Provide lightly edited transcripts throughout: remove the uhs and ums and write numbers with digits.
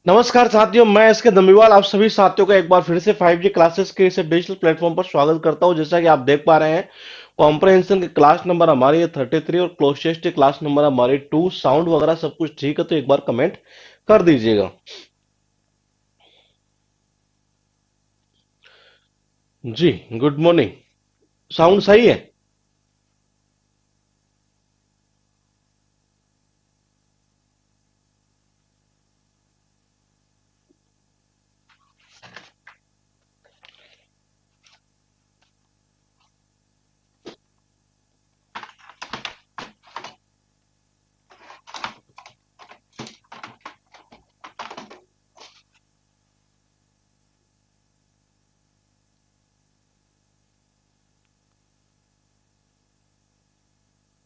नमस्कार साथियों, मैं इसके दमीवाल आप सभी साथियों का एक बार फिर से 5G क्लासेस के इस डिजिटल प्लेटफॉर्म पर स्वागत करता हूं। जैसा कि आप देख पा रहे हैं, कॉम्प्रहेंशन की क्लास नंबर हमारी है 33 और क्लोज की क्लास नंबर हमारी 2। साउंड वगैरह सब कुछ ठीक है तो एक बार कमेंट कर दीजिएगा। जी, गुड मॉर्निंग। साउंड सही है?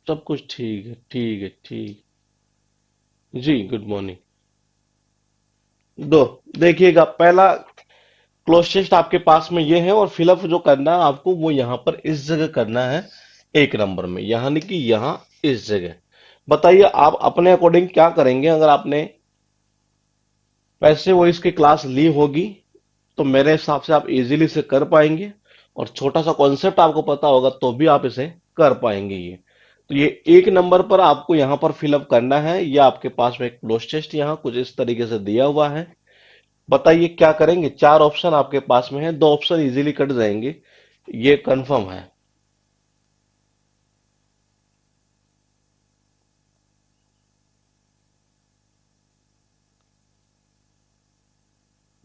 सब कुछ ठीक है, ठीक है, ठीक। जी, गुड मॉर्निंग। दो, देखिएगा, पहला क्लोज टेस्ट आपके पास में ये है और फिलअप जो करना है आपको वो यहाँ पर इस जगह करना है, एक नंबर में, यानी कि यहाँ इस जगह। बताइए आप अपने अकॉर्डिंग क्या करेंगे। अगर आपने वैसे वो इसकी क्लास ली होगी तो मेरे हिसाब से आप इजीली इसे कर पाएंगे, और छोटा सा कॉन्सेप्ट आपको पता होगा तो भी आप इसे कर पाएंगे। ये तो ये एक नंबर पर आपको यहाँ पर फिलअप करना है। या आपके पास में एक क्लोज टेस्ट यहाँ कुछ इस तरीके से दिया हुआ है। बताइए क्या करेंगे। चार ऑप्शन आपके पास में है, दो ऑप्शन इजीली कट जाएंगे, ये कंफर्म है।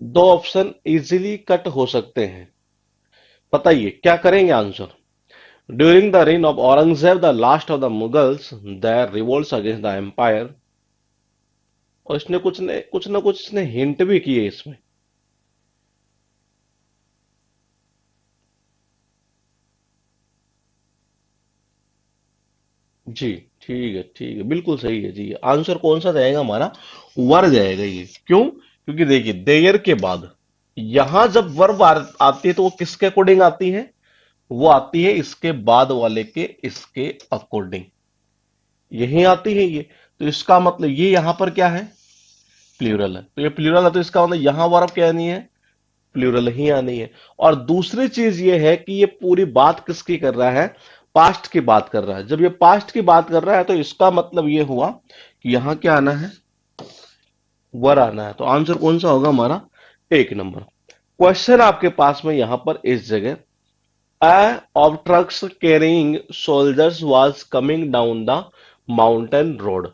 दो ऑप्शन इजीली कट हो सकते हैं। बताइए क्या करेंगे answer. During the reign of Aurangzeb the last of the Mughals there revolts against the empire. और इसने कुछ ना कुछ इसने हिंट भी किए इसमें। जी, ठीक है, ठीक है, बिल्कुल सही है जी। आंसर कौन सा जाएगा हमारा? वर जाएगा ये। क्यों? क्योंकि देखिए, देयर के बाद यहां जब वर्ब आती है तो वो किसके अकॉर्डिंग आती है? वो आती है इसके बाद वाले के इसके अकॉर्डिंग, यही आती है ये। तो इसका मतलब ये यहां पर क्या है? प्लूरल है। तो ये प्लूरल है तो इसका मतलब यहां वर्ब क्या नहीं है? प्लूरल ही आनी है। और दूसरी चीज ये है कि ये पूरी बात किसकी कर रहा है? पास्ट की बात कर रहा है। जब ये पास्ट की बात कर रहा है तो इसका मतलब ये हुआ कि यहां क्या आना है? वर आना है। तो आंसर कौन सा होगा हमारा? एक नंबर। क्वेश्चन आपके पास में यहां पर इस जगह, A of trucks carrying soldiers was coming down the mountain road।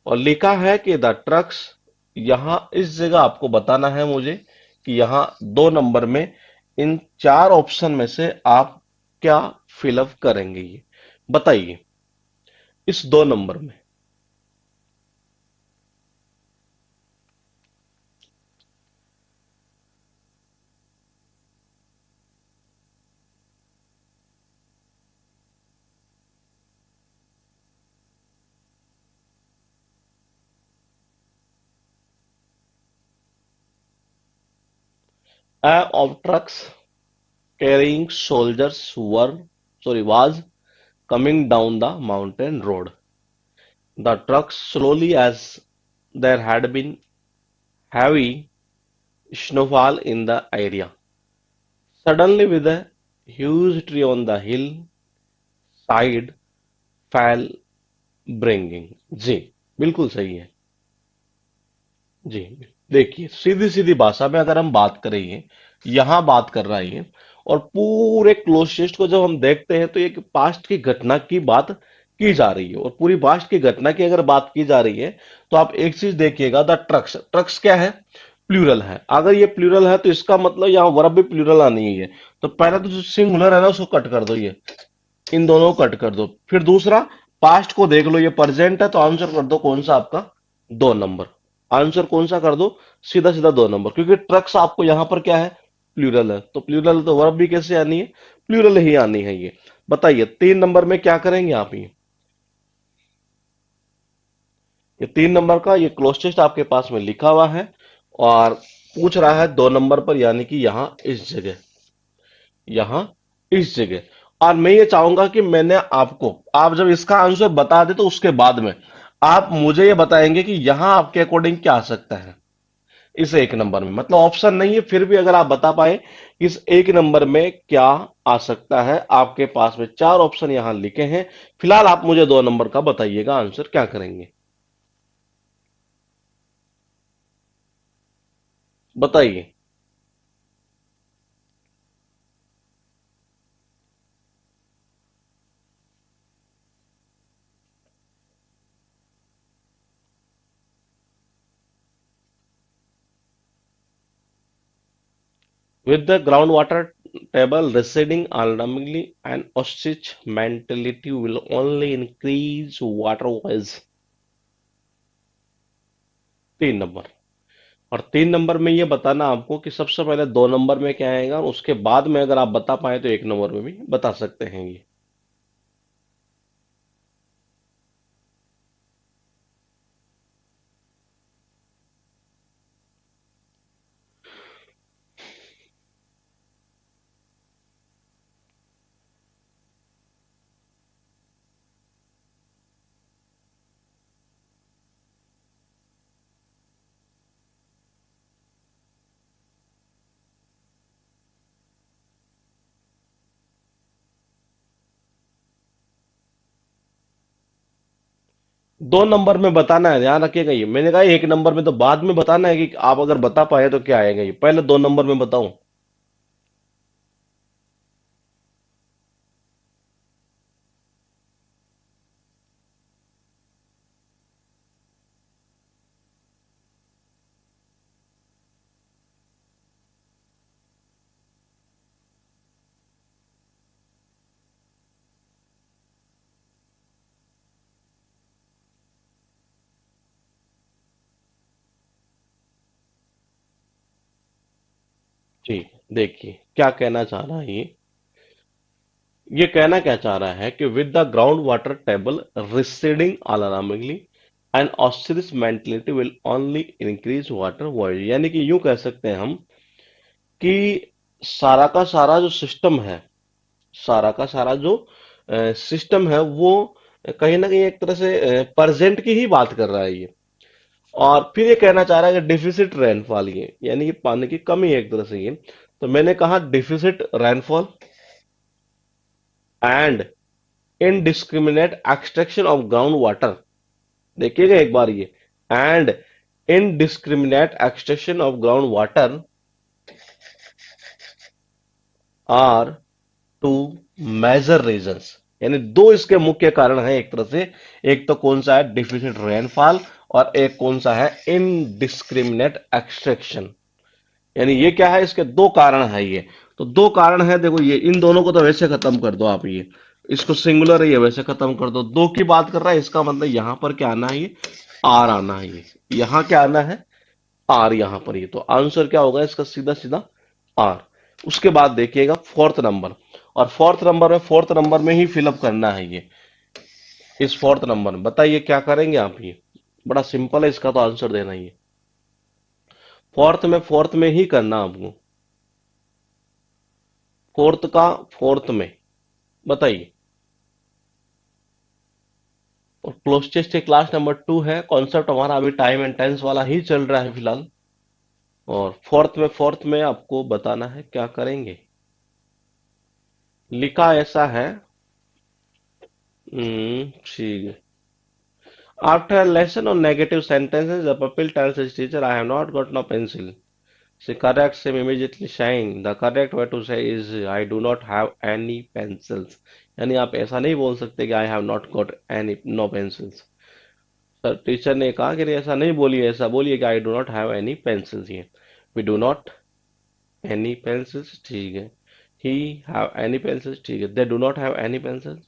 और लिखा है कि द ट्रक्स, यहां इस जगह आपको बताना है मुझे कि यहां दो नंबर में इन चार ऑप्शन में से आप क्या फिलअप करेंगे। ये बताइए इस दो नंबर में। A of trucks carrying soldiers was coming down the mountain road। The trucks slowly, as there had been heavy snowfall in the area. Suddenly, with a huge tree on the hill side fell, bringing। जी, बिल्कुल सही है। जी, देखिए, सीधी सीधी भाषा में अगर हम बात करें, ये यहां बात कर रहा है ये। और पूरे क्लोजेस्ट को जब हम देखते हैं तो एक पास्ट की घटना की बात की जा रही है। और पूरी पास्ट की घटना की अगर बात की जा रही है तो आप एक चीज देखिएगा, द ट्रक्स, ट्रक्स क्या है? प्लूरल है। अगर ये प्लूरल है तो इसका मतलब यहाँ वर्ब भी प्लूरल आनी ही है। तो पहला तो जो सिंगुलर है ना उसको कट कर दो, ये इन दोनों को कट कर दो। फिर दूसरा, पास्ट को देख लो, ये प्रेजेंट है तो आंसर कर दो कौन सा आपका? दो नंबर। आंसर कौन सा कर दो? सीधा सीधा दो नंबर, क्योंकि ट्रक्स आपको यहां पर क्या है? प्लूरल है। तो प्लूरल तो वर्ब भी कैसे आनी है? प्लूरल ही आनी है ये। बताइए तीन नंबर में क्या करेंगे आप? ये तीन नंबर का ये क्लोज टेस्ट आपके पास में लिखा हुआ है और पूछ रहा है दो नंबर पर, यानी कि यहां इस जगह, यहां इस जगह। और मैं ये चाहूंगा कि मैंने आपको, आप जब इसका आंसर बता दे तो उसके बाद में आप मुझे ये बताएंगे कि यहां आपके अकॉर्डिंग क्या आ सकता है। इस एक नंबर में, मतलब ऑप्शन नहीं है, फिर भी अगर आप बता पाए इस एक नंबर में क्या आ सकता है, आपके पास में चार ऑप्शन यहां लिखे हैं। फिलहाल आप मुझे दो नंबर का बताइएगा आंसर क्या करेंगे, बताइए। With the groundwater table receding alarmingly, an ostrich mentality will only increase water-wise। 3 number. और 3 नंबर में ये बताना आपको कि सबसे पहले 2 नंबर में क्या आएगा, और उसके बाद में अगर आप बता पाए तो 1 नंबर में भी बता सकते हैं ये। 2 नंबर में बताना है, ध्यान रखिएगा, ये मैंने कहा 1 नंबर में तो बाद में बताना है कि आप अगर बता पाए तो क्या आएगा, ये पहले 2 नंबर में बताऊं। जी, देखिए क्या कहना चाह रहा है ये कहना क्या चाह रहा है कि with the ground water table receding alarmingly and callous mentality will only increase water void, यानी कि यूं कह सकते हैं हम कि सारा का सारा जो सिस्टम है, सारा का सारा जो सिस्टम है वो कहीं ना कहीं एक तरह से परजेंट की ही बात कर रहा है ये। और फिर ये कहना चाह रहा है कि डिफिसिट रेनफॉल, ये यानी कि पानी की कमी है एक तरह से ये। तो मैंने कहा deficit rainfall and indiscriminate extraction of ground water, देखिएगा एक बार ये, and indiscriminate extraction of ground water are two major reasons, यानी दो इसके मुख्य कारण हैं एक तरह से। एक तो कौन सा है, डिफिसिट रेनफॉल, और एक कौन सा है, इनडिस्क्रिमिनेट एक्सट्रैक्शन। यानी ये क्या है, इसके दो कारण है ये। तो दो कारण है, देखो ये, इन दोनों को तो वैसे खत्म कर दो आप, ये इसको सिंगुलर है, ये वैसे खत्म कर दो। दो की बात कर रहा है, इसका मतलब यहां पर क्या आना है, ये आर आना है, ये यहां क्या आना है, आर यहां पर। ये तो आंसर क्या होगा इसका, सीधा सीधा आर। उसके बाद देखिएगा फोर्थ नंबर, और फोर्थ नंबर में ही फिलअप करना है ये। इस फोर्थ नंबर में बताइए क्या करेंगे आप, ये बड़ा सिंपल है, इसका तो आंसर देना ही है। फोर्थ में ही करना आपको, फोर्थ में बताइए। और क्लोजेस्ट क्लास नंबर 2 है, कॉन्सेप्ट हमारा अभी टाइम एंड टेंस वाला ही चल रहा है फिलहाल। और फोर्थ में आपको बताना है क्या करेंगे। लिखा ऐसा है, ठीक है। After a lesson on negative sentences, the pupil tells his teacher, I have not got no pencil. She corrects him immediately, saying, the correct way to say is, I do not have any pencils. यानी आप ऐसा नहीं बोल सकते कि I have not got any no pencils। Sir teacher ने कहा कि नहीं, ऐसा नहीं बोलिए, ऐसा बोलिए कि I do not have any pencils। ये we do not any pencils, ठीक है। He have any pencils, ठीक है। They do not have any pencils।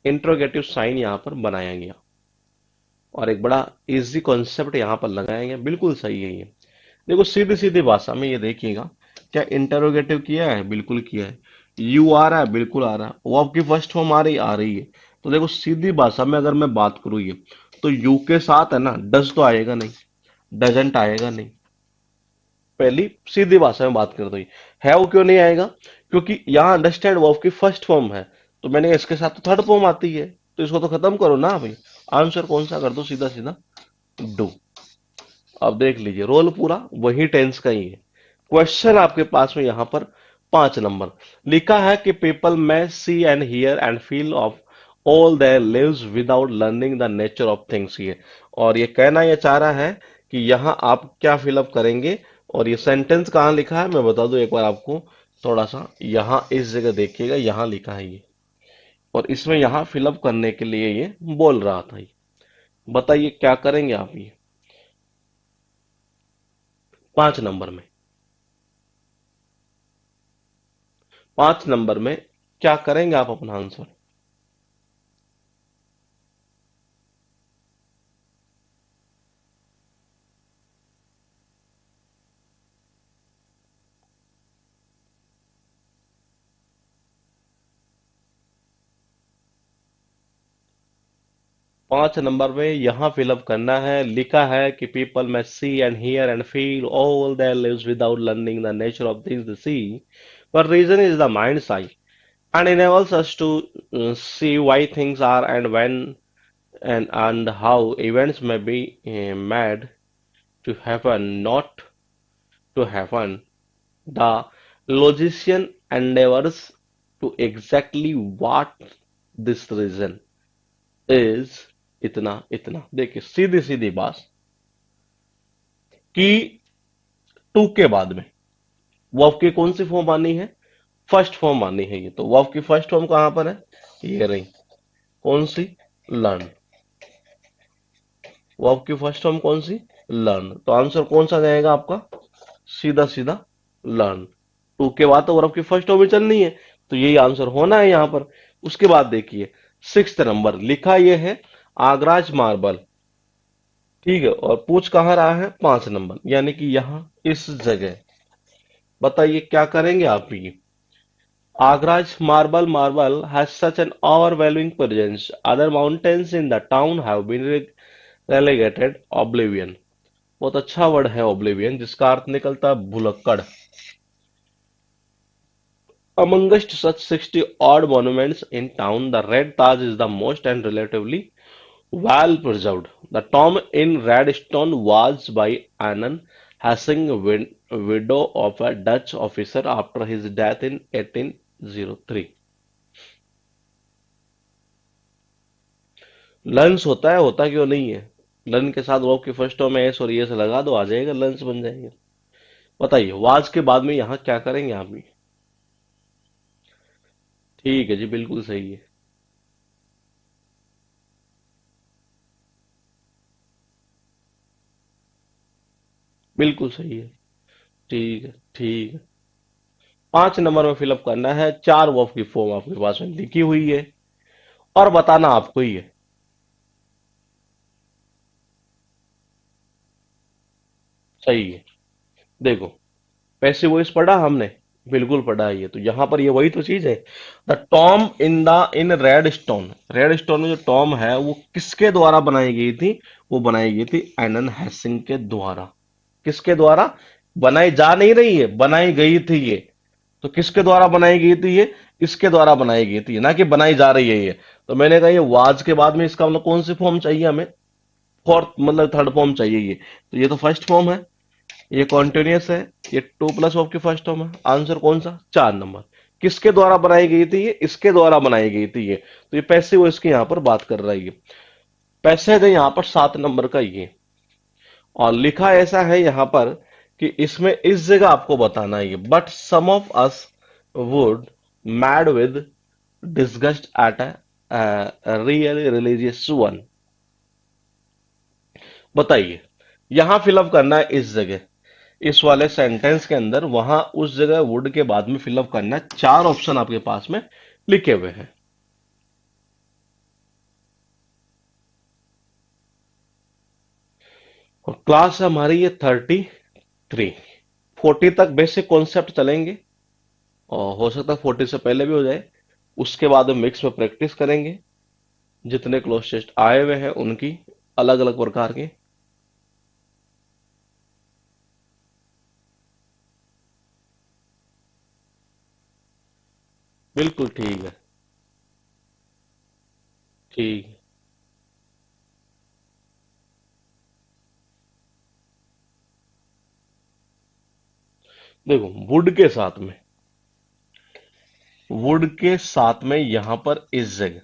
Interrogative sign यहाँ पर बनाया गया, और एक बड़ा इजी कॉन्सेप्ट यहाँ पर लगाया गया, बिल्कुल सही है ये। देखो सीधी सीधी भाषा में ये देखिएगा, क्या इंटरोगेटिव किया है, बिल्कुल किया है। यू आ रहा है, बिल्कुल आ रहा है। वो आपकी फर्स्ट फॉर्म आ रही है। तो देखो सीधी भाषा में अगर मैं बात करूँ ये, तो यू के साथ है ना, डज तो आएगा नहीं, डजेंट आएगा नहीं। पहली सीधी भाषा में बात कर दो, हैव क्यों नहीं आएगा, क्योंकि यहाँ अंडरस्टैंड वर्ब की फर्स्ट फॉर्म है। तो मैंने इसके साथ तो थर्ड फॉर्म आती है, तो इसको तो खत्म करो ना भाई। आंसर कौन सा कर दो, सीधा सीधा डू। अब देख लीजिए, रोल पूरा वही टेंस का ही है। क्वेश्चन आपके पास में यहां पर 5 नंबर लिखा है कि people may see and hear and feel of all their lives without learning the nature of things ये। और ये कहना ये चाह रहा है कि यहाँ आप क्या फिलअप करेंगे। और ये सेंटेंस कहाँ लिखा है मैं बता दूं एक बार आपको, थोड़ा सा यहाँ इस जगह देखिएगा, यहाँ लिखा है ये। और इसमें यहाँ फिलअप करने के लिए ये बोल रहा था ये। बताइए क्या करेंगे आप ये 5 नंबर में। 5 नंबर में क्या करेंगे आप अपना आंसर। 5 नंबर में यहाँ फिलअप करना है, लिखा है कि people may see and hear and feel all their lives without learning the nature of things they see, but reason is the mind's eye and enables us to see why things are and when and how events may be made to happen, not to happen. The logician endeavors to exactly what this reason is। इतना इतना देखिए, सीधी सीधी बात कि to के बाद में verb की कौन सी फॉर्म आनी है, फर्स्ट फॉर्म आनी है। ये तो वर्ब की फर्स्ट फॉर्म कहां पर है, ये रही, कौन सी, लर्न। वर्ब की फर्स्ट फॉर्म कौन सी, लर्न। तो आंसर कौन सा जाएगा आपका, सीधा सीधा लर्न। टू के बाद तो वर्ब की फर्स्ट फॉर्म ही चलनी है, तो यही आंसर होना है यहां पर। उसके बाद देखिए 6 नंबर लिखा ये है आगराज मार्बल, ठीक है। और पूछ कहाँ रहा है, 5 नंबर, यानी कि यहाँ इस जगह। बताइए क्या करेंगे आप ये। Agra's marble has such an overwhelming presence. Other mountains in the town have been relegated oblivion। बहुत अच्छा वर्ड है oblivion, जिसका अर्थ निकलता है भुलक्कड़। Amongst such 60 odd monuments in town, the Red Taj is the most and relatively well preserved. The tomb in Redstone was by Annan Hassing, widow of a Dutch officer after his death in 1803। Lunch होता है क्यों नहीं है। लन के साथ verb की first form में एस और ये से लगा दो, आ जाएगा, लंच बन जाएगा। बताइए वाज के बाद में यहाँ क्या करेंगे आप भी। ठीक है जी, बिल्कुल सही है। बिल्कुल सही है। ठीक है ठीक है। 5 नंबर में फिलअप करना है, 4 वर्ब की फॉर्म आपके पास में लिखी हुई है और बताना आपको ही है। सही है। देखो, पैसिव वॉइस पढ़ा हमने, बिल्कुल पढ़ा है। ये तो यहाँ पर ये वही तो चीज है। The Tom in red stone, red stone में जो टॉम है वो किसके द्वारा बनाई गई थी, वो बनाई गई थी एनन हेसिंग के द्वारा। किसके द्वारा, बनाई जा नहीं रही है, बनाई गई थी ये। तो किसके द्वारा बनाई गई थी ये, इसके द्वारा बनाई गई थी, ना कि बनाई जा रही है ये। तो मैंने कहा ये वाज के बाद में इसका मतलब कौन सी फॉर्म चाहिए हमें, फोर्थ मतलब थर्ड फॉर्म चाहिए ये। तो ये तो फर्स्ट फॉर्म है, ये कॉन्टिन्यूस है, ये टू प्लस ऑफ की फर्स्ट टर्म है। आंसर कौन सा, 4 नंबर। किसके द्वारा बनाई गई थी ये, इसके द्वारा बनाई गई थी ये। तो ये पैसे वो इसकी यहाँ पर बात कर रहा है ये। पैसे थे यहाँ पर 7 नंबर का ये। और लिखा ऐसा है यहाँ पर कि इसमें इस जगह आपको बताना है ये, but some of us would mad with disgust at a real religious one. बताइए, यहां फिलअप करना है इस जगह, इस वाले सेंटेंस के अंदर, वहां उस जगह वुड के बाद में फिलअप करना है। 4 ऑप्शन आपके पास में लिखे हुए हैं। और क्लास हमारी ये 33, 40 तक बेसिक कॉन्सेप्ट चलेंगे और हो सकता है 40 से पहले भी हो जाए। उसके बाद हम मिक्स में प्रैक्टिस करेंगे, जितने क्लोज टेस्ट आए हुए हैं उनकी, अलग अलग प्रकार के। बिल्कुल ठीक है। ठीक। देखो, वुड के साथ में यहां पर इस जगह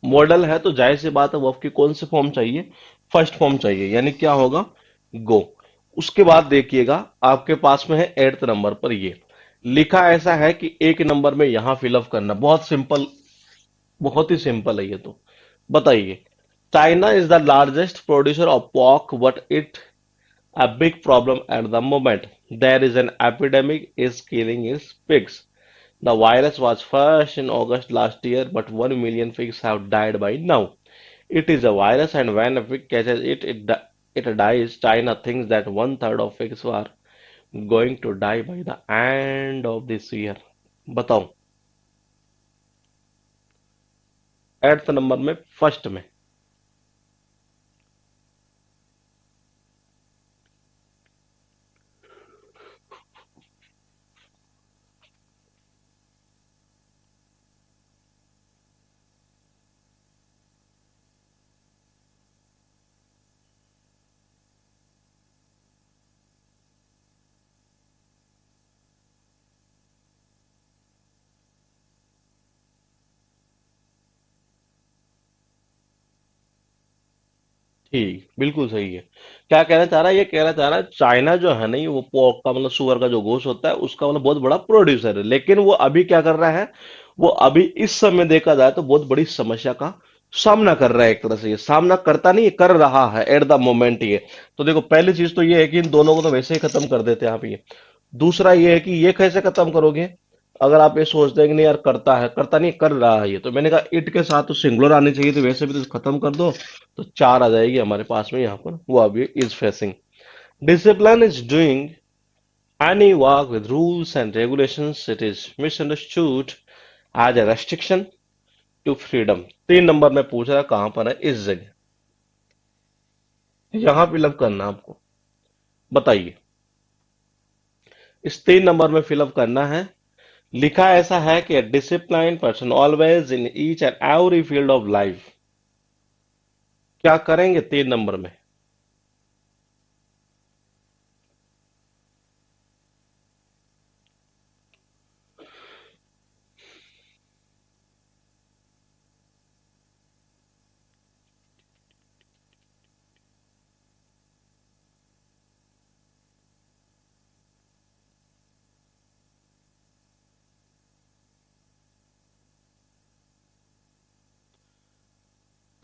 मॉडल है, तो जाहिर सी बात है वर्ब की कौन सी फॉर्म चाहिए? फर्स्ट फॉर्म चाहिए, यानी क्या होगा? गो। उसके बाद देखिएगा, आपके पास में है एट्थ नंबर पर, ये लिखा ऐसा है कि एक नंबर में यहां फिलअप करना, बहुत सिंपल, बहुत ही सिंपल है ये तो। बताइए, China is the largest producer of pork, but it a big problem at the moment. There is an epidemic is killing its pigs. The virus was first in August last year, but 1 million pigs have died by now. It is a virus, and when a pig catches it, it dies. China thinks that one third of pigs are going to die by the end of this year. बताओ, eighth number में, first में। ठीक, बिल्कुल सही है। क्या कहना चाह रहा है? ये कहना चाह रहा है चाइना जो है नहीं, वो पोर्क का मतलब सुअर का जो गोश्त होता है उसका मतलब बहुत बड़ा प्रोड्यूसर है, लेकिन वो अभी क्या कर रहा है? वो अभी इस समय देखा जाए तो बहुत बड़ी समस्या का सामना कर रहा है। एक तरह से ये सामना करता नहीं, कर रहा है एट द मोमेंट ये। तो देखो, पहली चीज तो ये है कि इन दोनों को तो वैसे ही खत्म कर देते हैं आप ये। दूसरा ये है कि ये कैसे खत्म करोगे? अगर आप ये सोचते हैं कि नहीं यार, करता है, करता नहीं, कर रहा है ये, तो मैंने कहा इट के साथ तो सिंगुलर आनी चाहिए थी, वैसे भी तो खत्म कर दो। तो चार आ जाएगी हमारे पास में यहाँ पर, वो अभी is facing. Discipline is doing any work with rules and regulations, it is misunderstood as a restriction to freedom. तीन नंबर में पूछ रहा है कहां पर है? इस जगह, यहां फिलअप करना आपको। बताइए, इस तीन नंबर में फिलअप करना है। लिखा ऐसा है कि discipline person always in each and every field of life. क्या करेंगे तीन नंबर में?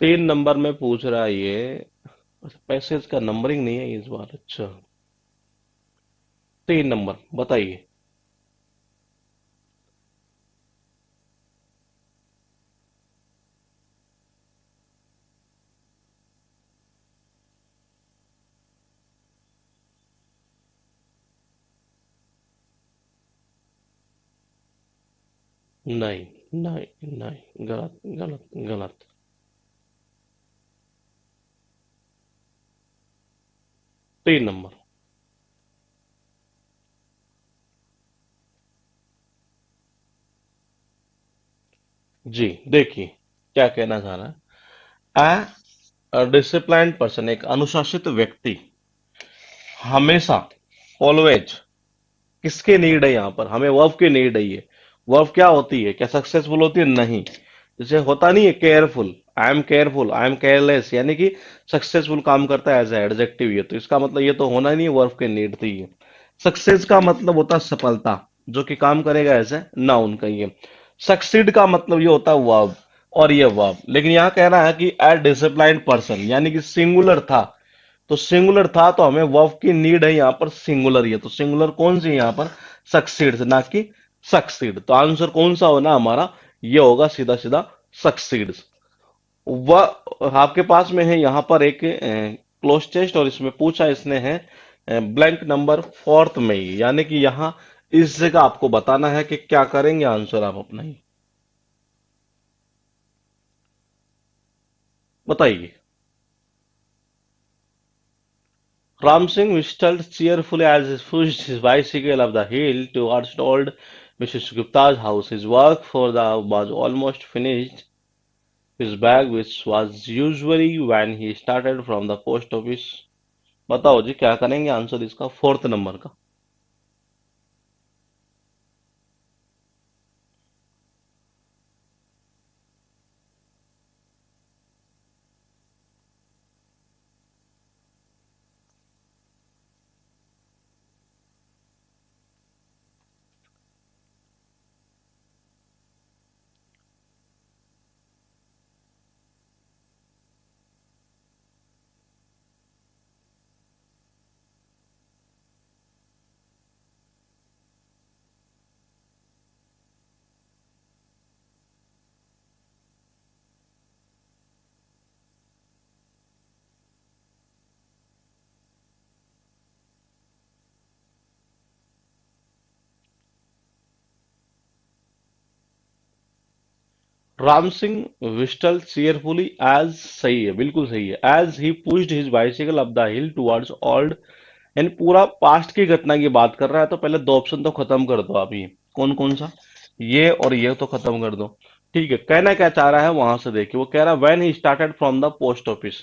तीन नंबर में पूछ रहा है ये। अच्छा, पैसेज का नंबरिंग नहीं है इस बार। अच्छा, तीन नंबर बताइए। नहीं, नहीं, नहीं, गलत, गलत, गलत। तीन नंबर। जी, देखिए क्या कहना चाह रहा है। डिसिप्लाइंड पर्सन, एक अनुशासित व्यक्ति, हमेशा, ऑलवेज, किसके नीड है यहाँ पर? हमें वर्ब की नीड है ये। वर्ब क्या होती है? क्या सक्सेसफुल होती है? नहीं। जैसे होता नहीं है careful, I am careful, I am careless, यानी कि सक्सेसफुल काम करता है एज एडजेक्टिव ये, तो इसका मतलब ये तो होना ही नहीं, वर्ब के नीड थी ये। सक्सेस का मतलब होता है सफलता, जो कि काम करेगा एज ए नाउन का ये। सक्सीड का मतलब ये होता है वर्ब, और ये वर्ब, लेकिन यहाँ कह रहा है कि ए डिसिप्लाइंड पर्सन, यानी कि सिंगुलर था। तो सिंगुलर था तो हमें वर्ब की नीड है यहाँ पर, सिंगुलर ही है, तो सिंगुलर कौन सी है यहाँ पर? सक्सीड, ना कि सक्सीड। तो आंसर कौन सा होना हमारा? ये होगा सीधा सीधा सक्सीड। वह आपके पास में है यहाँ पर एक क्लोज टेस्ट, और इसमें पूछा इसने है ब्लैंक नंबर फोर्थ में ही, यानी कि यहाँ इस जगह आपको बताना है कि क्या करेंगे, आंसर आप अपना ही बताइए। Ram Singh whistled cheerfully as he pushed his bicycle up the hill towards old Mrs. Gupta's house. His work for the was almost finished. His bag, which was usually when he started from the post office। बताओ जी, क्या करेंगे answer इसका, fourth number का? Ram Singh whistle cheerfully as, सही है, बिल्कुल सही है, as he pushed his bicycle up the hill towards old. यानी पूरा पास्ट की घटना की बात कर रहा है, तो पहले दो ऑप्शन तो खत्म कर दो आप। ये कौन कौन सा, ये और ये तो खत्म कर दो। ठीक है, कहना क्या चाह रहा है वहां से देखिए, वो कह रहा है when he started from the post office,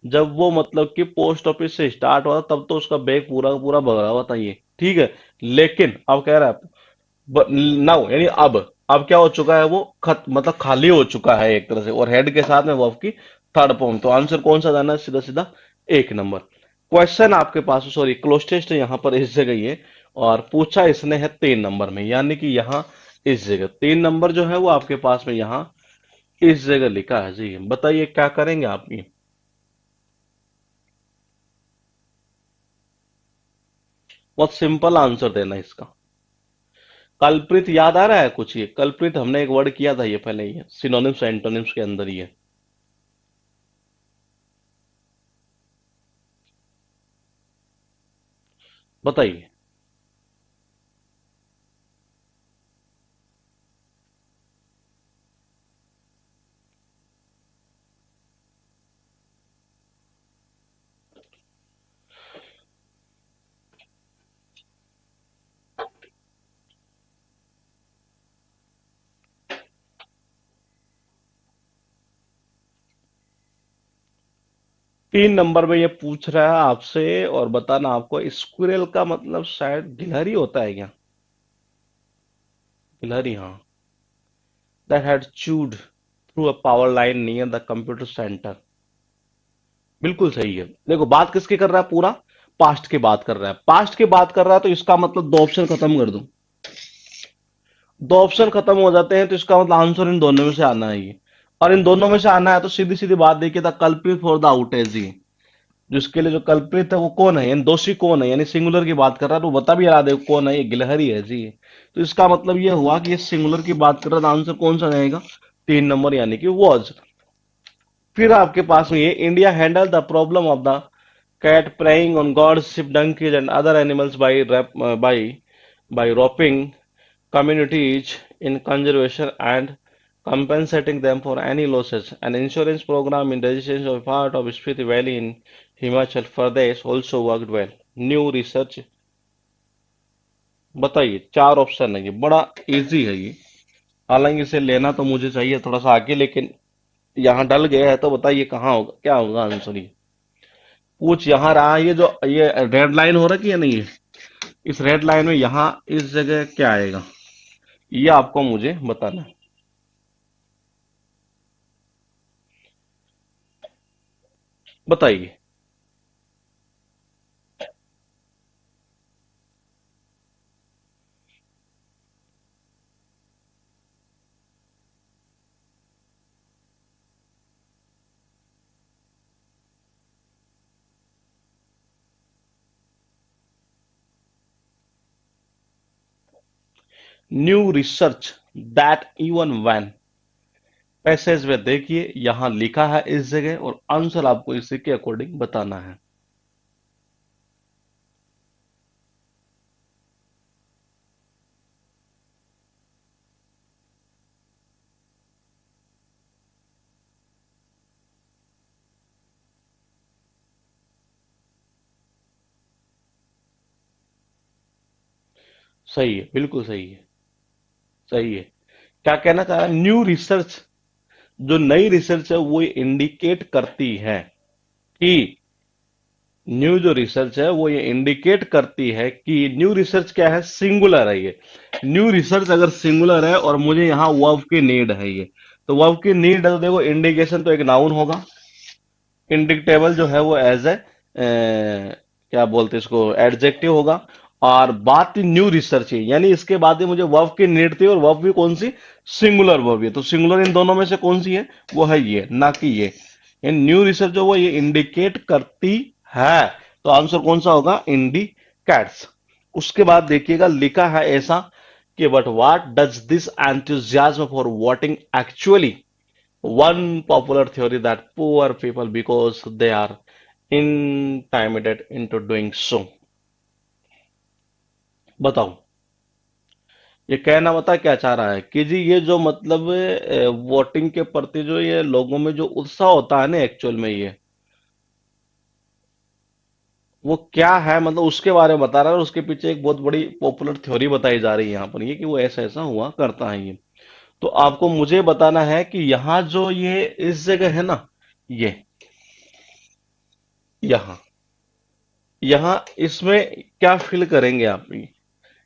जब वो मतलब कि पोस्ट ऑफिस से स्टार्ट हुआ तब तो उसका बैग पूरा का पूरा भरा हुआ था ये, ठीक है। लेकिन अब कह रहा है नाउ, यानी अब क्या हो चुका है, वो मतलब खाली हो चुका है एक तरह से, और हेड के साथ में वर्ब की थर्ड फॉर्म। तो आंसर कौन सा जाना है, सीधा सीधा एक नंबर। क्वेश्चन आपके पास, सॉरी क्लोजेस्ट यहाँ पर इस जगह ही है, और पूछा इसने है 3 नंबर में, यानी कि यहाँ इस जगह 3 नंबर जो है वो आपके पास में यहाँ इस जगह लिखा है जी। बताइए क्या करेंगे आप ये। बहुत सिंपल आंसर देना इसका। कल्प्रित याद आ रहा है कुछ, ये कल्प्रित हमने एक वर्ड किया था ये पहले, ही सिनोनिम्स एंटोनिम्स के अंदर ही है। बताइए। 3 नंबर में ये पूछ रहा है आपसे, और बताना आपको स्क्विरल का मतलब शायद गिलहरी होता है क्या। गिलहरी, हाँ। That had chewed through a power line near the computer centre. बिल्कुल सही है। देखो बात किसकी कर रहा है, पूरा पास्ट की बात कर रहा है, पास्ट की बात कर रहा है, तो इसका मतलब दो ऑप्शन खत्म कर दो। दो ऑप्शन खत्म हो जाते हैं तो इसका मतलब आंसर इन दोनों में से आना है ये। और इन दोनों में से आना है तो सीधी सीधी बात देखिए, the culprit for the outage ही, जिसके लिए जो कल्प्रित है वो कौन है, यानी दोषी कौन है, यानी सिंगुलर की बात कर रहा है, तो बता भी रहा है कौन है, ये गिलहरी है जी। तो इसका मतलब ये हुआ कि ये सिंगुलर की बात कर रहा था, आंसर कौन सा रहेगा, 3 नंबर, यानी कि वॉज। फिर आपके पास में ये India handle the problem of the cat preying on goats sheep donkeys and other animals by robbing communities in conservation and compensating them for any losses. An insurance program in registration of part of Spiti Valley in Himachal Pradesh also worked well. New research, बताइए, 4 option है, ये बड़ा easy है ये। हालांकि इसे लेना तो मुझे चाहिए थोड़ा सा आगे, लेकिन यहाँ डल गया है, तो बताइए कहाँ होगा, क्या होगा आंसर ये। पूछ यहाँ रहा है, ये जो ये रेड लाइन हो रखी है नहीं है, इस रेड लाइन में यहाँ इस जगह क्या आएगा, ये आपको मुझे बताना है। बताइए। New research that even when, passage में देखिए यहां लिखा है इस जगह, और आंसर आपको इसी के अकॉर्डिंग बताना है। सही है, बिल्कुल सही है। सही है। क्या कहना चाह रहा है, न्यू रिसर्च, जो नई रिसर्च है वो इंडिकेट करती है कि, न्यू जो रिसर्च है वो ये इंडिकेट करती है कि, न्यू रिसर्च क्या है, सिंगुलर है ये। न्यू रिसर्च अगर सिंगुलर है और मुझे यहाँ वर्ब की नीड है ये, तो वर्ब की नीड है, तो देखो इंडिकेशन तो एक नाउन होगा, इंडिकेटेबल जो है वो एज ए क्या बोलते हैं इसको, एडजेक्टिव होगा। और बात न्यू रिसर्च है, यानी इसके बाद ही मुझे वर्ब की नीड थी, और वर्ब भी कौन सी, सिंगुलर वर्ब है, तो सिंगुलर इन दोनों में से कौन सी है, वो है ये, ना कि ये न्यू रिसर्च जो वो ये इंडिकेट करती है। तो आंसर कौन सा होगा, इंडिकेट्स। उसके बाद देखिएगा लिखा है ऐसा कि but what does this enthusiasm for voting actually, one popular theory that poor people because they are intimidated into doing so। बताओ। ये कहना बता क्या चाह रहा है कि जी ये जो मतलब वोटिंग के प्रति जो ये लोगों में जो उत्साह होता है ना एक्चुअल में ये वो क्या है, मतलब उसके बारे में बता रहा है। और उसके पीछे एक बहुत बड़ी पॉपुलर थ्योरी बताई जा रही है यहाँ पर ये कि वो ऐसा ऐसा हुआ करता है ये। तो आपको मुझे बताना है कि यहाँ जो ये इस जगह है ना, ये यहाँ यहाँ इसमें क्या फिल करेंगे आप?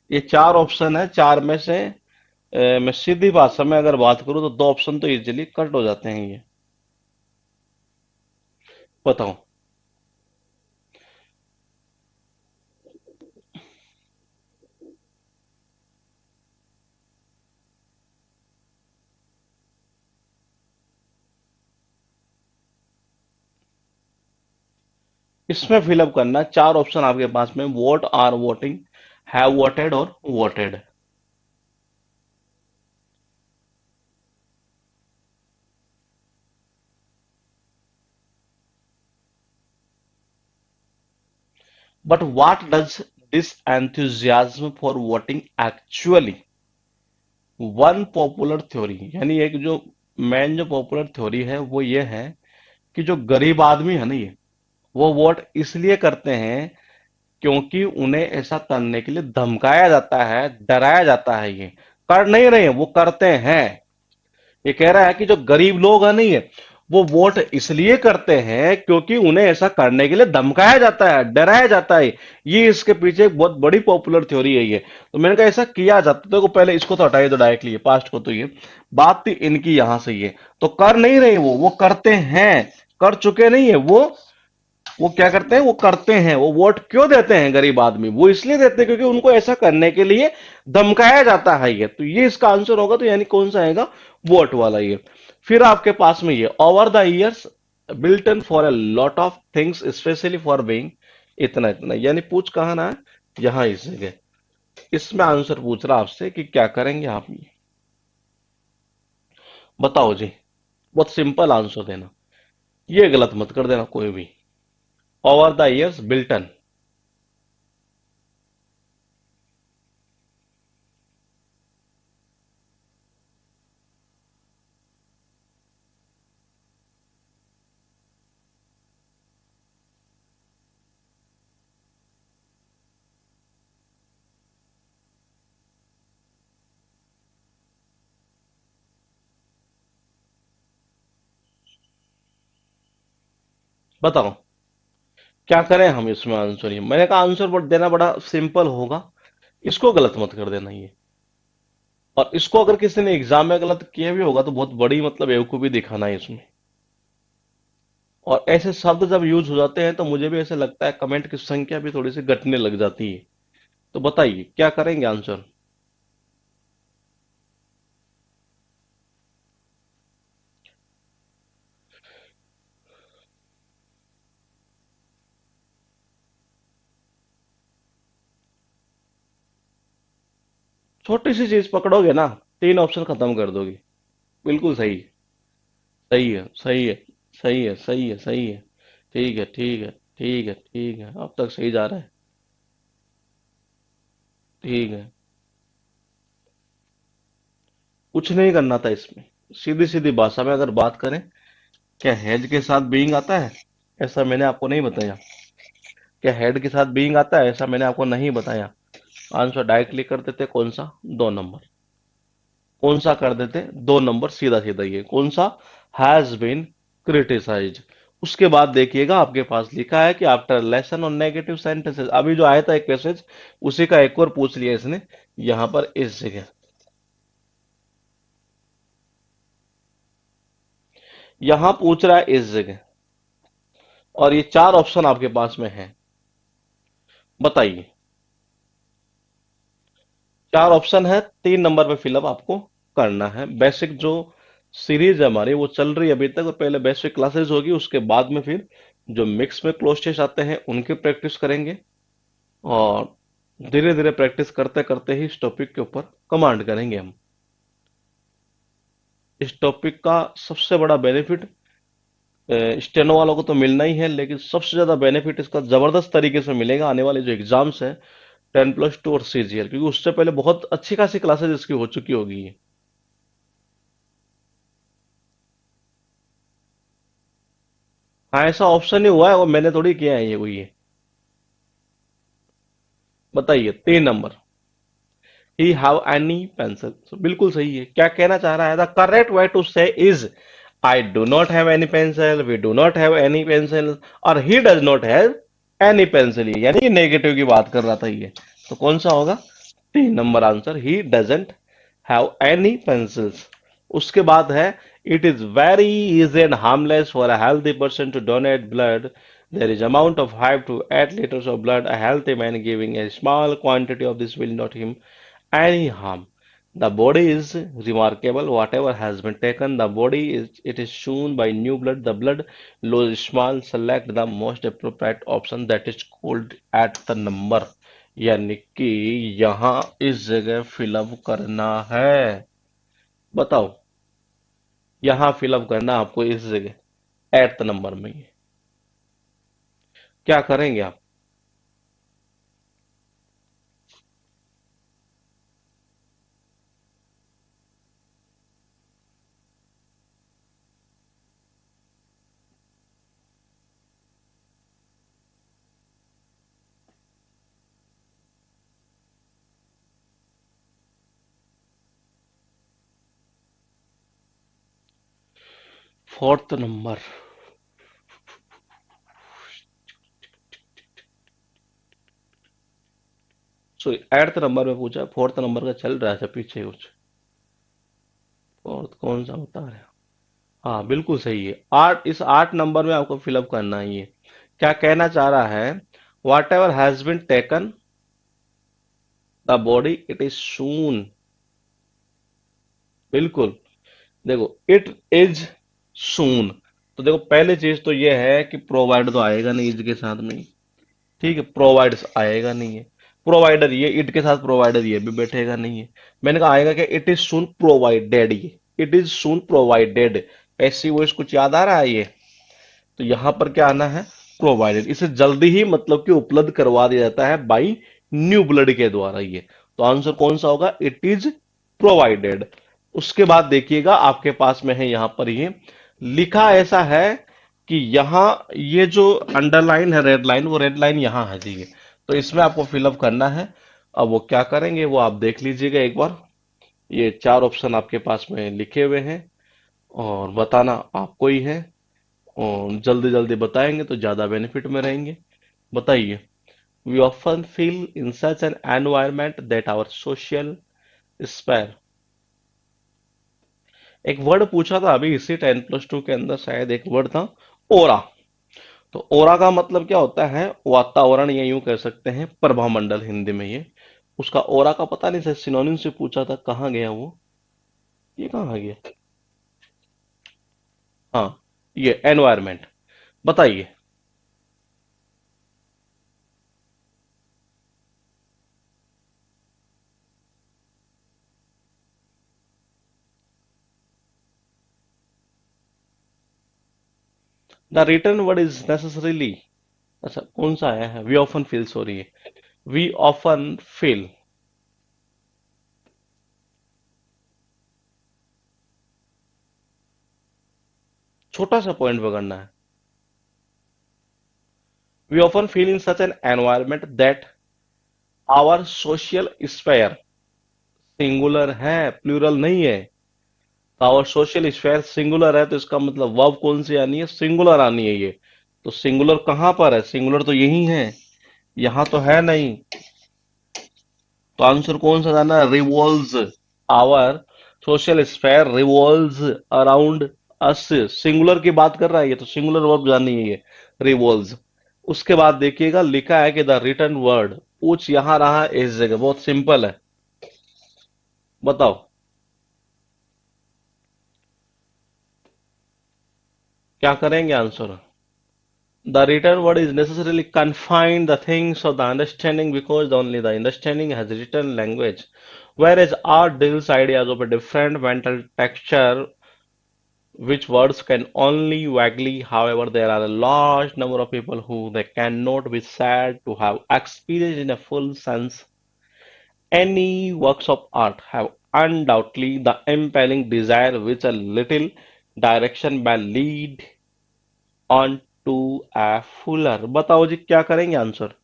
ये चार ऑप्शन है, चार में से मैं सीधी भाषा में अगर बात करूं तो दो ऑप्शन तो इजीली कट हो जाते हैं ये। बताओ। इसमें फिलअप करना चार ऑप्शन आपके पास में, vote, or voting, have voted और voted. But what does this enthusiasm for voting actually? One popular theory, यानी एक जो मेन जो पॉपुलर थ्योरी है वो ये है कि जो गरीब आदमी है ना ये, वो वोट इसलिए करते हैं क्योंकि उन्हें ऐसा करने के लिए धमकाया जाता है, डराया जाता है। ये कर नहीं रहे हैं, वो करते हैं। ये कह रहा है कि जो गरीब लोग हैं नहीं है, वो वोट इसलिए करते हैं क्योंकि उन्हें ऐसा करने के लिए धमकाया जाता है, डराया जाता है। ये इसके पीछे एक बहुत बड़ी पॉपुलर थ्योरी है ये। तो मैंने कहा ऐसा किया जाता तो पहले इसको तो हटाइए, तो डायरेक्टली पास्ट को, तो ये बात थी इनकी यहां से। ये तो कर नहीं रहे, वो करते हैं, कर चुके नहीं है वो क्या करते हैं, वो करते हैं। वो वोट क्यों देते हैं गरीब आदमी? वो इसलिए देते हैं क्योंकि उनको ऐसा करने के लिए धमकाया जाता है ये। तो ये इसका आंसर होगा, तो यानी कौन सा आएगा? वोट वाला ये। फिर आपके पास में ये over the years built in for a lot of things specially for being, इतना इतना, यानी पूछ कहाँ ना है, यहां इस जगह। इसमें आंसर पूछ रहा आपसे कि क्या करेंगे आप ये, बताओ जी। बहुत सिंपल आंसर देना, ये गलत मत कर देना कोई भी। Over the years built-in. बताओ क्या करें हम इसमें आंसर? ये मैंने कहा आंसर देना बड़ा सिंपल होगा, इसको गलत मत कर देना ये। और इसको अगर किसी ने एग्जाम में गलत किया भी होगा तो बहुत बड़ी मतलब बेवकूफी दिखाना है इसमें। और ऐसे शब्द जब यूज हो जाते हैं तो मुझे भी ऐसे लगता है कमेंट की संख्या भी थोड़ी सी घटने लग जाती है। तो बताइए क्या करेंगे आंसर? छोटी सी चीज पकड़ोगे ना, तीन ऑप्शन खत्म कर दोगे। बिल्कुल सही। सही है, सही है, सही है, सही है, सही है। ठीक है, ठीक है, ठीक है, ठीक है, अब तक सही जा रहा है। ठीक है। कुछ नहीं करना था इसमें, सीधी सीधी भाषा में अगर बात करें, क्या हेड के साथ बीइंग आता है? ऐसा मैंने आपको नहीं बताया। क्या हेड के साथ बीइंग आता है? ऐसा मैंने आपको नहीं बताया। आंसर डायरेक्टली कर देते कौन सा? दो नंबर। कौन सा कर देते? दो नंबर, सीधा सीधा। ये कौन सा? Has been criticise. उसके बाद देखिएगा आपके पास लिखा है कि after lesson on negative sentences, अभी जो आया था एक पैसेज, उसी का एक और पूछ लिया इसने यहां पर इस जगह। यहां पूछ रहा है इस जगह, और ये चार ऑप्शन आपके पास में है। बताइए। चार ऑप्शन है, तीन नंबर पे फिलअप आपको करना है। बेसिक जो सीरीज है हमारी वो चल रही है अभी तक, और पहले बेसिक क्लासेस होगी, उसके बाद में फिर जो मिक्स में क्लोज टेस्ट आते हैं उनकी प्रैक्टिस करेंगे। और धीरे धीरे प्रैक्टिस करते करते ही इस टॉपिक के ऊपर कमांड करेंगे हम। इस टॉपिक का सबसे बड़ा बेनिफिट स्टेनो वालों को तो मिलना ही है, लेकिन सबसे ज्यादा बेनिफिट इसका जबरदस्त तरीके से मिलेगा आने वाले जो एग्जाम्स है 10+2 और सीजीएल, क्योंकि उससे पहले बहुत अच्छी खासी क्लासेस इसकी हो चुकी होगी। हाँ, ऐसा ऑप्शन ही हुआ है और मैंने थोड़ी किया है ये कोई ये। बताइए 3 नंबर। ही हैव एनी पेंसिल, बिल्कुल सही है। क्या कहना चाह रहा है? The correct way to say is I do not have any pencil, we do not have any pencil, और he does not have any pencil, यानी कि नेगेटिव की बात कर रहा था ये। तो कौन सा होगा? 3 number answer, he doesn't have any pencils. उसके बाद है, it is very easy and harmless for a healthy person to donate blood, there is amount of 5 to 8 liters of blood, a healthy man giving a small quantity of this will not him any harm. The body is remarkable. Whatever has been taken, the body is it is shown by new blood. The blood low is small. Select the most appropriate option that is called at the number. यानी कि यहाँ इस जगह fill up करना है। बताओ, यहाँ fill up करना आपको इस जगह एट द नंबर में। क्या करेंगे आप? Fourth number. Sorry, eight number में पूछा, फोर्थ नंबर का चल रहा है पीछे कुछ। फोर्थ कौन सा बता रहे हैं? हाँ, बिल्कुल सही है। इस 8 नंबर में आपको फिलअप करना है ये। क्या कहना चाह रहा है? What ever has been taken the body it is सून। बिल्कुल। देखो, इट इज सून, तो देखो पहले चीज तो ये है कि प्रोवाइड तो आएगा नहीं इज के साथ में ही। ठीक है, प्रोवाइड्स आएगा नहीं है। प्रोवाइडर, ये इट के साथ प्रोवाइडर ये भी बैठेगा नहीं है। मैंने कहा आएगा कि इट इज सून प्रोवाइडेड, ये it is soon provided. Passive voice कुछ याद आ रहा है ये? तो यहां पर क्या आना है? प्रोवाइडेड। इसे जल्दी ही मतलब कि उपलब्ध करवा दिया जाता है बाई न्यू ब्लड के द्वारा ये। तो आंसर कौन सा होगा? It is provided. उसके बाद देखिएगा आपके पास में है यहां पर ये लिखा ऐसा है कि यहां ये जो अंडरलाइन है रेड लाइन, वो रेड लाइन यहां है जी। तो इसमें आपको फिलअप करना है। अब वो क्या करेंगे वो आप देख लीजिएगा एक बार। ये 4 ऑप्शन आपके पास में लिखे हुए हैं और बताना आपको ही है, और जल्दी जल्दी बताएंगे तो ज्यादा बेनिफिट में रहेंगे। बताइए। We often feel in such an environment that our social sphere. एक वर्ड पूछा था अभी इसी 10+2 के अंदर, शायद एक वर्ड था, ओरा। तो ओरा का मतलब क्या होता है? वातावरण, या यूं कह सकते हैं प्रभामंडल हिंदी में ये। उसका ओरा का पता नहीं सर, सिनोनिम से पूछा था, कहाँ गया वो? ये कहाँ गया? हाँ, ये एनवायरमेंट। बताइए। The return word is necessarily. अच्छा, कौन सा आया है? We often feel, sorry, we often feel. छोटा सा पॉइंट पकड़ना है। We often feel in such an environment that our social sphere, singular है, प्लूरल नहीं है। आवर सोशल स्फेयर सिंगुलर है, तो इसका मतलब वर्ब कौन सी आनी है? सिंगुलर आनी है ये। तो सिंगुलर कहां पर है? सिंगुलर तो यही है, यहां तो है नहीं। तो आंसर कौन सा जाना? Revolves, our social sphere revolves around us. Singular की बात कर रहा है ये, तो सिंगुलर वर्ब जानी है ये, रिवॉल्व्स। उसके बाद देखिएगा लिखा है कि द रिटर्न वर्ड, पूछ यहां रहा इस जगह, बहुत सिंपल है। बताओ क्या करेंगे answer? The written word is necessarily confined the things of the understanding because only the understanding has written language, whereas art deals ideas of a different mental texture which words can only vaguely. However, there are a large number of people who they cannot be said to have experienced in a full sense any works of art have undoubtedly the impelling desire which a little direction may lead on to a fuller. बताओ जी क्या करेंगे answer?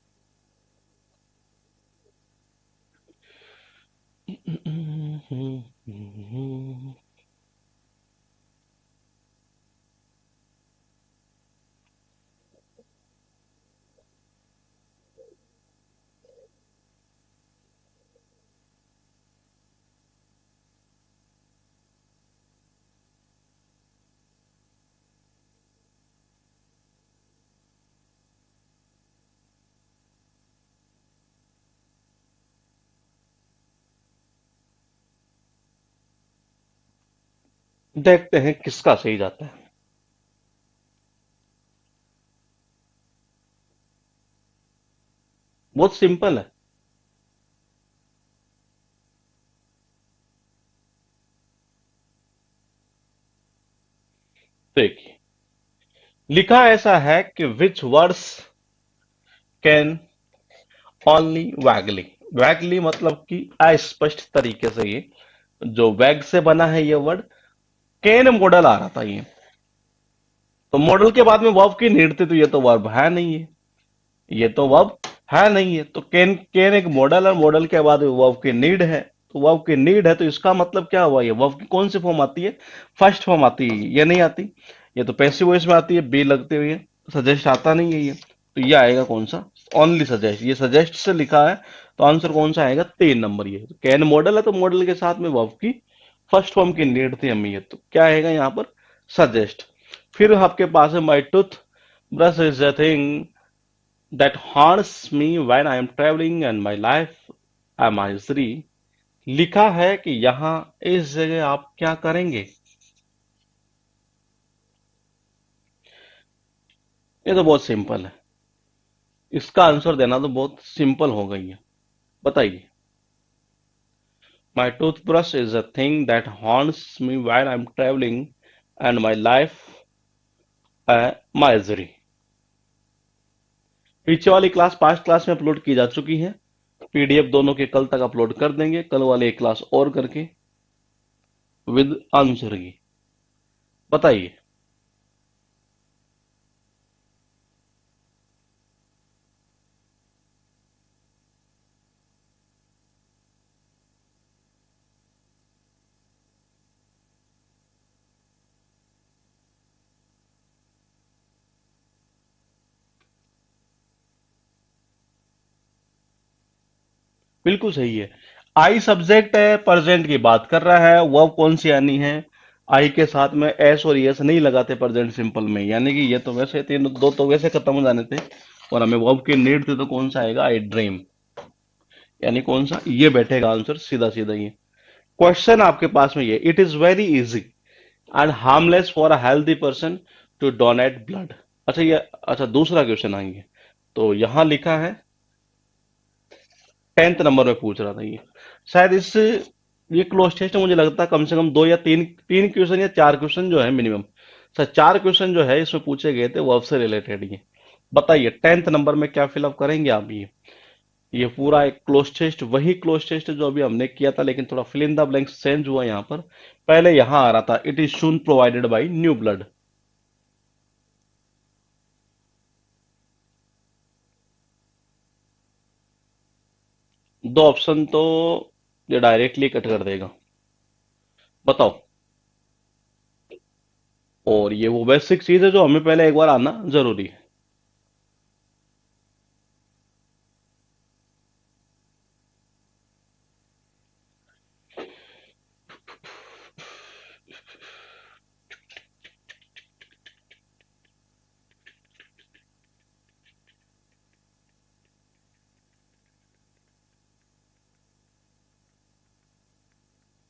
देखते हैं किसका सही जाता है। बहुत सिंपल है। देखिए लिखा ऐसा है कि विच वर्ड्स कैन ओनली वैगली। वैगली मतलब कि अस्पष्ट तरीके से ये जो वैग से बना है ये वर्ड कैन मॉडल आ रहा था ये। तो मॉडल के बाद में वर्ब की नीड थी तो ये तो वर्ब है नहीं है। ये तो वर्ब है नहीं है तो कैन कैन एक मॉडल है, मॉडल के बाद वर्ब की नीड है। तो वर्ब की नीड है तो इसका मतलब क्या हुआ? ये वर्ब की कौन सी फॉर्म आती है? फर्स्ट फॉर्म आती है, ये नहीं आती। ये तो पैसिव वॉइस में आती है, बी लगते हुए। सजेस्ट आता नहीं है ये, तो ये आएगा कौन सा? Only suggest. ये सजेस्ट से लिखा है तो आंसर कौन सा आएगा? 3 नंबर। ये तो कैन मॉडल है तो मॉडल के साथ में वर्ब की फर्स्ट फॉर्म की नीड थी हमें, ये तो क्या आएगा यहाँ पर? सजेस्ट। फिर आपके पास है माई tooth brush is a thing that haunts me when I am traveling and my life am misery। लिखा है कि यहाँ इस जगह आप क्या करेंगे? ये तो बहुत सिंपल है, इसका आंसर देना तो बहुत सिंपल हो गई है। बताइए। My toothbrush is a thing that haunts me while I'm traveling and my life a misery। पीछे वाली क्लास पांच क्लास में अपलोड की जा चुकी है। पीडीएफ दोनों के कल तक अपलोड कर देंगे, कल वाले एक क्लास और करके विद आंसर की। बताइए। बिल्कुल सही है। आई सब्जेक्ट है, प्रेजेंट की बात कर रहा है, वर्ब कौन सी आनी है? आई के साथ में एस और यस नहीं लगाते प्रेजेंट सिंपल में, यानी कि ये तो वैसे तीन दो तो वैसे खत्म हो जाने थे और हमें वर्ब की नीड थी, तो कौन सा आएगा? आई ड्रीम। यानी कौन सा? ये बैठेगा आंसर सीधा सीधा ये। क्वेश्चन आपके पास में ये, it is very easy and harmless for a healthy person to donate blood. अच्छा ये, अच्छा दूसरा क्वेश्चन आएंगे। तो यहां लिखा है 10th नंबर में पूछ रहा था ये। शायद इस ये क्लोज टेस्ट में मुझे लगता है कम से कम दो या तीन तीन क्वेश्चन या चार क्वेश्चन जो है मिनिमम, सर चार क्वेश्चन जो है इसमें पूछे गए थे वर्ब से रिलेटेड ये। बताइए 10th नंबर में क्या फिलअप करेंगे आप? ये पूरा एक क्लोज टेस्ट, वही क्लोज टेस्ट जो अभी हमने किया था, लेकिन थोड़ा fill in the blanks change हुआ यहाँ पर। पहले यहाँ आ रहा था it is soon provided by new blood. दो ऑप्शन तो ये डायरेक्टली कट कर देगा। बताओ। और ये वो बेसिक चीज है जो हमें पहले एक बार आना जरूरी है।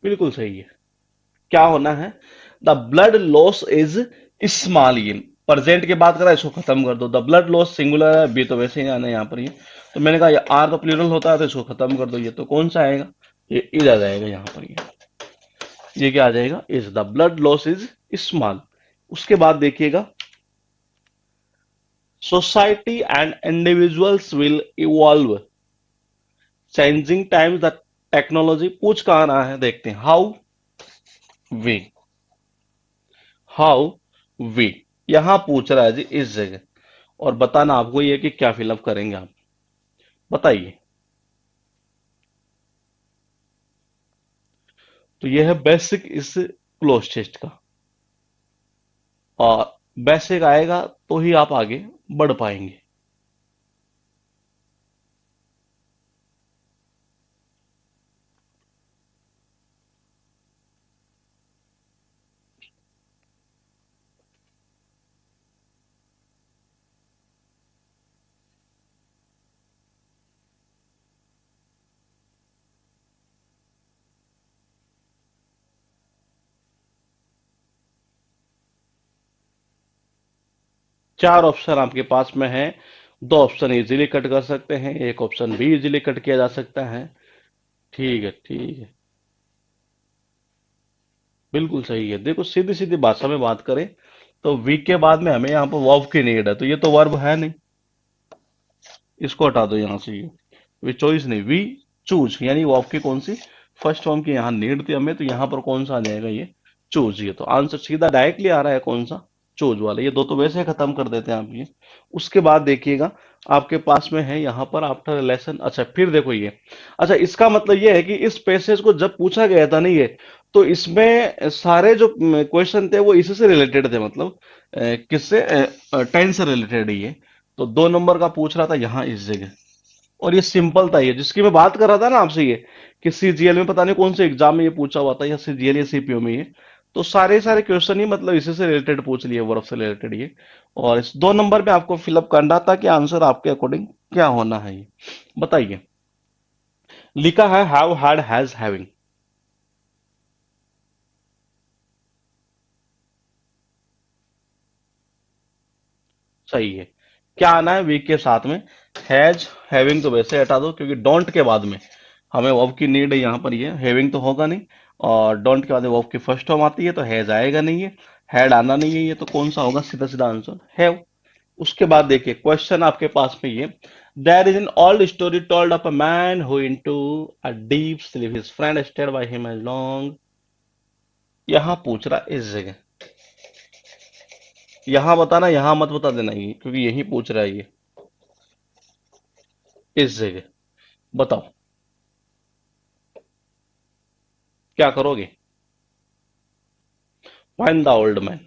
बिल्कुल सही है। क्या होना है? The blood loss is small in. Present की बात करा, इसको खत्म कर दो। द ब्लड लॉस सिंगुलर है, बी तो वैसे ही आना है यहाँ पर ये। तो मैंने कहा ये आर तो प्लूरल होता है तो इसको खत्म कर दो। ये तो कौन सा आएगा? ये इज आ जाएगा यहाँ पर ये क्या आ जाएगा? Is the blood loss is small. उसके बाद देखिएगा, society and individuals will evolve changing times the technology. पूछ कहाँ रहा है, देखते हैं। वी हाउ वी यहां पूछ रहा है जी इस जगह, और बताना आपको ये कि क्या फिलअप करेंगे आप, बताइए। तो ये है बेसिक इस क्लोज टेस्ट का, और बेसिक आएगा तो ही आप आगे बढ़ पाएंगे। 4 ऑप्शन आपके पास में है। 2 ऑप्शन इजीली कट कर सकते हैं, एक ऑप्शन भी इजीली कट किया जा सकता है। ठीक है, ठीक है, बिल्कुल सही है। देखो सीधी सीधी भाषा में बात करें तो वी के बाद में हमें यहाँ पर वर्ब की नीड है, तो ये तो वर्ब है नहीं, इसको हटा दो यहाँ से। ये वी चॉइस नहीं, वी चूज, यानी वर्ब की कौन सी फर्स्ट फॉर्म की यहाँ नीड थी हमें, तो यहाँ पर कौन सा आ जाएगा, ये चूज। ये तो आंसर सीधा डायरेक्टली आ रहा है, कौन सा, चूज वाला। ये दो तो वैसे खत्म कर देते हैं आप ये। उसके बाद देखिएगा आपके पास में है यहाँ पर आफ्टर लेसन। अच्छा फिर देखो ये, अच्छा इसका मतलब ये है कि इस पैसेज को जब पूछा गया था नहीं ये, तो इसमें सारे जो क्वेश्चन थे वो इसी से रिलेटेड थे, मतलब किससे, टेंस से रिलेटेड ही है। तो 2 नंबर का पूछ रहा था यहाँ इस जगह, और ये सिंपल था, ये जिसकी मैं बात कर रहा था ना आपसे, ये कि सीजीएल में पता नहीं कौन से एग्जाम में ये पूछा हुआ था, या सीजीएल या सीपीओ में ये। तो सारे सारे क्वेश्चन ही मतलब इसी से रिलेटेड पूछ लिए, वर्ब से रिलेटेड ये। और इस 2 नंबर में आपको फिलअप करना था कि आंसर आपके अकॉर्डिंग क्या होना है, ये बताइए। लिखा है हैव, हैड, हैज, हैविंग। सही है। क्या आना है वीक के साथ में, हैज, हैविंग तो वैसे हटा दो, क्योंकि डोंट के बाद में हमें वर्ब की नीड है यहाँ पर, ये हैविंग तो होगा नहीं, और डोंट के बाद वर्ब की फर्स्ट फॉर्म आती है, तो हैज आएगा नहीं है, हैड आना नहीं है, ये तो कौन सा होगा, सीधा सीधा आंसर हैव। उसके बाद देखिए क्वेश्चन आपके पास में ये, there is an old story told of a man who into a deep sleep his friend stayed by him as long. यहां पूछ रहा इस जगह, यहां बताना, यहां मत बता देना ये, क्योंकि यही पूछ रहा है ये इस जगह। बताओ क्या करोगे। Find the old man.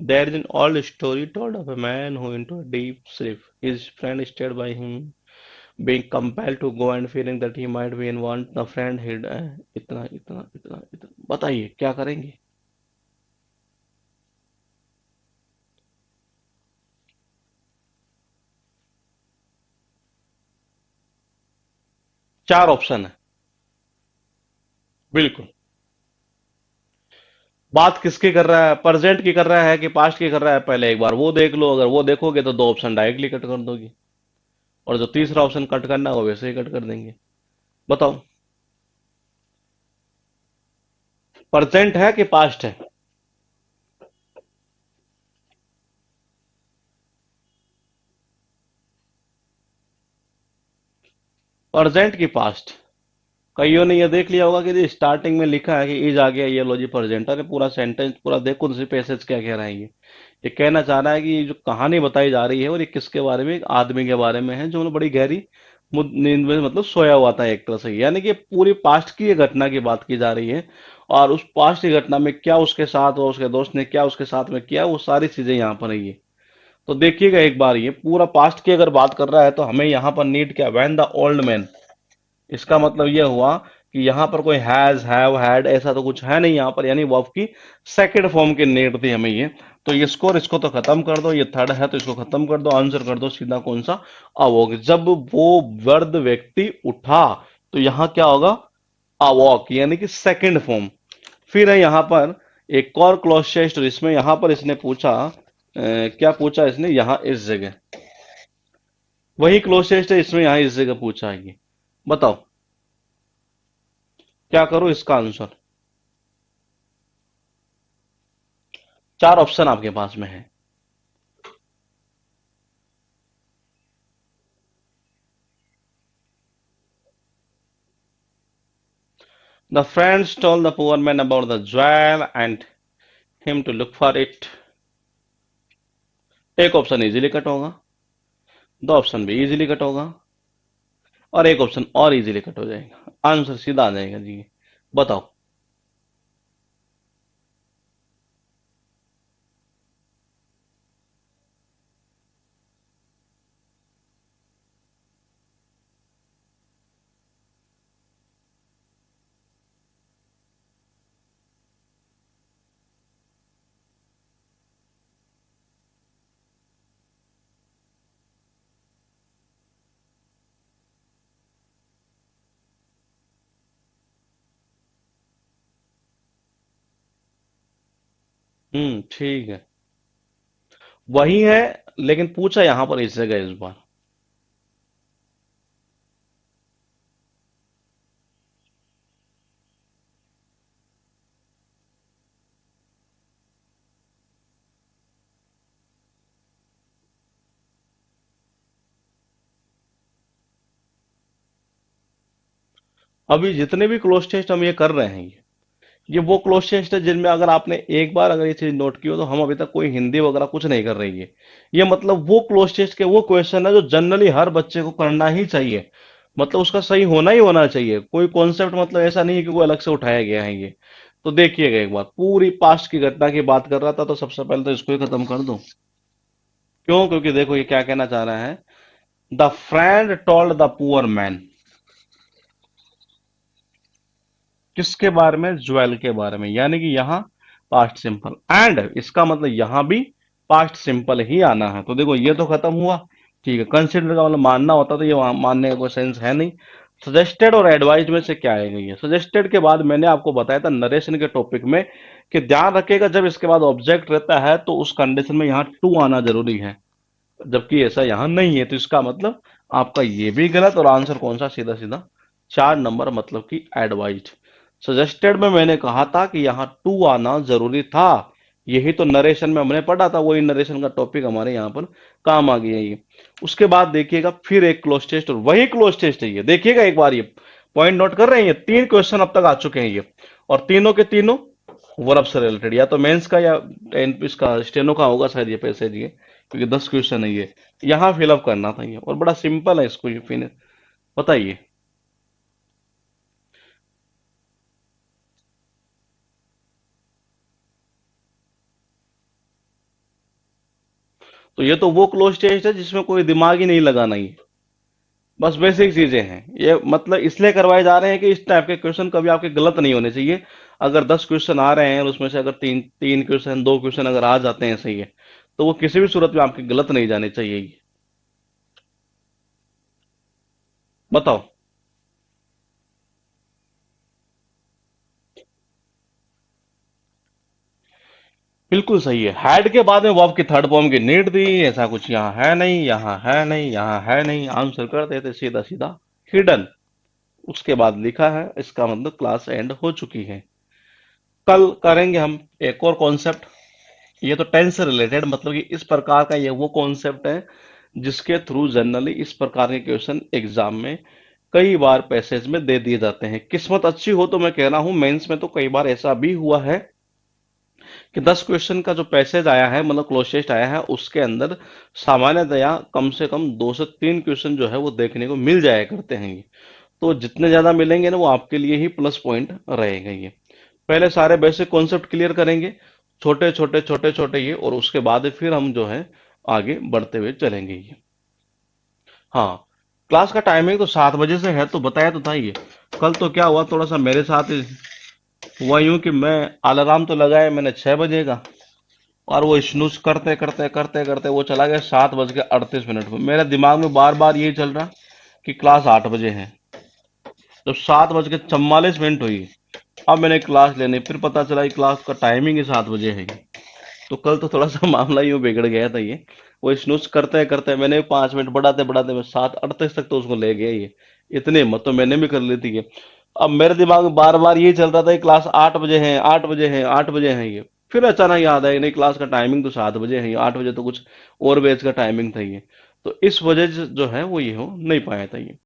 There is an old story told of a man who into a deep sleep. His friend stayed by him, being compelled to go and fearing that he might be in want. The friend hid. इतना इतना इतना इतना, बताइए क्या करेंगे। 4 option है, बिल्कुल। बात किसकी कर रहा है, प्रेजेंट की कर रहा है कि पास्ट की कर रहा है, पहले एक बार वो देख लो। अगर वो देखोगे तो 2 ऑप्शन डायरेक्टली कट कर दोगे, और जो तीसरा ऑप्शन कट करना है वो वैसे ही कट कर देंगे। बताओ प्रेजेंट है कि पास्ट है। प्रेजेंट की पास्ट, कईयों ने ये देख लिया होगा कि जी स्टार्टिंग में लिखा है कि इज आ गया, ये लो जी प्रेजेंट। अरे पूरा सेंटेंस पूरा देखो दूसरी पैसेज क्या कह रहा है ये कहना चाह रहा है कि ये जो कहानी बताई जा रही है और ये किसके बारे में, एक आदमी के बारे में है जो मतलब बड़ी गहरी नींद में मतलब सोया हुआ था एक तरह से। यानी कि पूरी पास्ट की ये घटना की बात की जा रही है, और उस पास्ट की घटना में क्या उसके साथ और उसके दोस्त ने क्या उसके साथ में किया, वो सारी चीजें यहाँ पर है ये। तो देखिएगा एक बार, ये पूरा पास्ट की अगर बात कर रहा है तो हमें यहाँ पर नीड क्या, व्हेन द ओल्ड मैन। इसका मतलब यह हुआ कि यहाँ पर कोई हैज हैव हैड ऐसा तो कुछ है नहीं यहाँ पर, यानी वर्ब की सेकंड फॉर्म की नीड थी हमें ये। तो ये स्कोर इसको तो खत्म कर दो, ये थर्ड है तो इसको खत्म कर दो, आंसर कर दो सीधा कौन सा, अवॉक। जब वो वृद्ध व्यक्ति उठा तो यहाँ क्या होगा, अवॉक, यानी कि सेकंड फॉर्म। फिर है यहाँ पर एक और क्लोज टेस्ट, इसमें यहाँ पर इसने पूछा क्या पूछा इसने यहाँ इस जगह, वही क्लोज टेस्ट है इसमें यहाँ इस जगह पूछा है ये। बताओ क्या करो इसका आंसर। चार ऑप्शन आपके पास में है। The friends told the poor man about the jewel and him to look for it। एक ऑप्शन इजीली कट होगा, दो ऑप्शन भी इजीली कट होगा, और एक ऑप्शन और इजीली कट हो जाएगा, आंसर सीधा आ जाएगा जी। बताओ। ठीक है, वही है, लेकिन पूछा यहां पर इस जगह इस बार। अभी जितने भी क्लोज टेस्ट हम ये कर रहे हैं ये वो क्लोज टेस्ट है जिनमें अगर आपने एक बार अगर ये चीज नोट की हो तो हम अभी तक कोई हिंदी वगैरह कुछ नहीं कर रही है। ये मतलब वो क्लोज टेस्ट के वो क्वेश्चन है जो जनरली हर बच्चे को करना ही चाहिए, मतलब उसका सही होना ही होना चाहिए। कोई कॉन्सेप्ट मतलब ऐसा नहीं है कि कोई अलग से उठाया गया है ये। तो देखिएगा एक बार, पूरी पास्ट की घटना की बात कर रहा था तो सबसे पहले तो इसको ही खत्म कर दूं। क्यों? क्योंकि देखो ये क्या कहना चाह रहा है, the friend told the poor man, किसके बारे में, ज्वेल के बारे में, यानी कि यहाँ पास्ट सिंपल, एंड इसका मतलब यहाँ भी पास्ट सिंपल ही आना है। तो देखो ये तो खत्म हुआ, ठीक है। कंसिडर का मतलब मानना होता तो ये वहाँ मानने का कोई सेंस है नहीं। सजेस्टेड और एडवाइज में से क्या आएगा, ये सजेस्टेड के बाद मैंने आपको बताया था नरेशन के टॉपिक में कि ध्यान रखिएगा जब इसके बाद ऑब्जेक्ट रहता है तो उस कंडीशन में यहाँ टू आना जरूरी है, जबकि ऐसा यहाँ नहीं है। तो इसका मतलब आपका ये भी गलत, और आंसर कौन सा, सीधा सीधा 4 नंबर, मतलब कि एडवाइज। सजेस्टेड में मैंने कहा था कि यहाँ टू आना जरूरी था, यही तो नरेशन में हमने पढ़ा था, वही नरेशन का टॉपिक हमारे यहाँ पर काम आ गया ये। उसके बाद देखिएगा फिर एक क्लोज टेस्ट, और वही क्लोज टेस्ट है ये। देखिएगा एक बार, ये पॉइंट नोट कर रहे हैं, ये 3 क्वेश्चन अब तक आ चुके हैं ये, और तीनों के तीनों वर्ब से रिलेटेड, या तो मेंस का या इसका स्टेनो का होगा शायद ये पैसेज ये, क्योंकि 10 क्वेश्चन है ये, यहाँ फिलअप करना था ये, और बड़ा सिंपल है इसको ये फिनिश। बताइए। तो ये तो वो क्लोज टेस्ट है जिसमें कोई दिमाग ही नहीं लगाना ही, बस बेसिक चीजें हैं ये। मतलब इसलिए करवाए जा रहे हैं कि इस टाइप के क्वेश्चन कभी आपके गलत नहीं होने चाहिए। अगर 10 क्वेश्चन आ रहे हैं और उसमें से अगर तीन तीन क्वेश्चन, 2 क्वेश्चन अगर आ जाते हैं सही है, तो वो किसी भी सूरत में आपके गलत नहीं जाने चाहिए। बताओ। बिल्कुल सही है, हैड के बाद में वर्ब की थर्ड फॉर्म की नीड दी, ऐसा कुछ यहाँ है नहीं, यहाँ है नहीं, यहाँ है नहीं, आंसर कर देते सीधा सीधा हिडन। उसके बाद लिखा है, इसका मतलब क्लास एंड हो चुकी है। कल करेंगे हम एक और कॉन्सेप्ट, ये तो टेंस से रिलेटेड, मतलब कि इस प्रकार का ये वो कॉन्सेप्ट है जिसके थ्रू जनरली इस प्रकार के क्वेश्चन एग्जाम में कई बार पैसेज में दे दिए जाते हैं। किस्मत अच्छी हो तो मैं कह रहा हूं मेंस में तो कई बार ऐसा भी हुआ है कि 10 क्वेश्चन का जो पैसेज आया है, मतलब क्लोज आया है, उसके अंदर सामान्यतया कम से कम 2 से 3 क्वेश्चन जो है वो देखने को मिल जाया करते हैं ये। तो जितने ज्यादा मिलेंगे ना वो आपके लिए ही प्लस पॉइंट रहेगा ये। पहले सारे बेसिक कॉन्सेप्ट क्लियर करेंगे, छोटे छोटे छोटे छोटे ये, और उसके बाद फिर हम जो है आगे बढ़ते हुए चलेंगे ये। हाँ, क्लास का टाइमिंग तो 7 बजे से है, तो बताया तो था ये। कल तो क्या हुआ, थोड़ा सा मेरे साथ हुआ यूं कि मैं अलार्म तो लगाया मैंने 6 बजे का, और वो स्नूज करते करते करते करते वो चला गया 7 बज के 38 मिनट में। मेरे दिमाग में बार बार यही चल रहा कि क्लास 8 बजे है। जब 7 बज के 44 मिनट हुई, अब मैंने क्लास लेने, फिर पता चला कि क्लास का टाइमिंग ही 7 बजे है। तो कल तो थोड़ा सा मामला यूं बिगड़ गया था ये। वो स्नूज करते करते मैंने 5 मिनट बढ़ाते बढ़ाते मैं 7:38 तक तो उसको ले गया ये। इतने हिम्मत तो मैंने भी कर ली थी ये। अब मेरे दिमाग में बार बार ये चल रहा था कि क्लास 8 बजे है, 8 बजे है, 8 बजे है ये। फिर अचानक याद आया नहीं, क्लास का टाइमिंग तो 7 बजे है, 8 बजे तो कुछ और बैच का टाइमिंग था ये। तो इस वजह से जो है वो ये हो नहीं पाया था ये।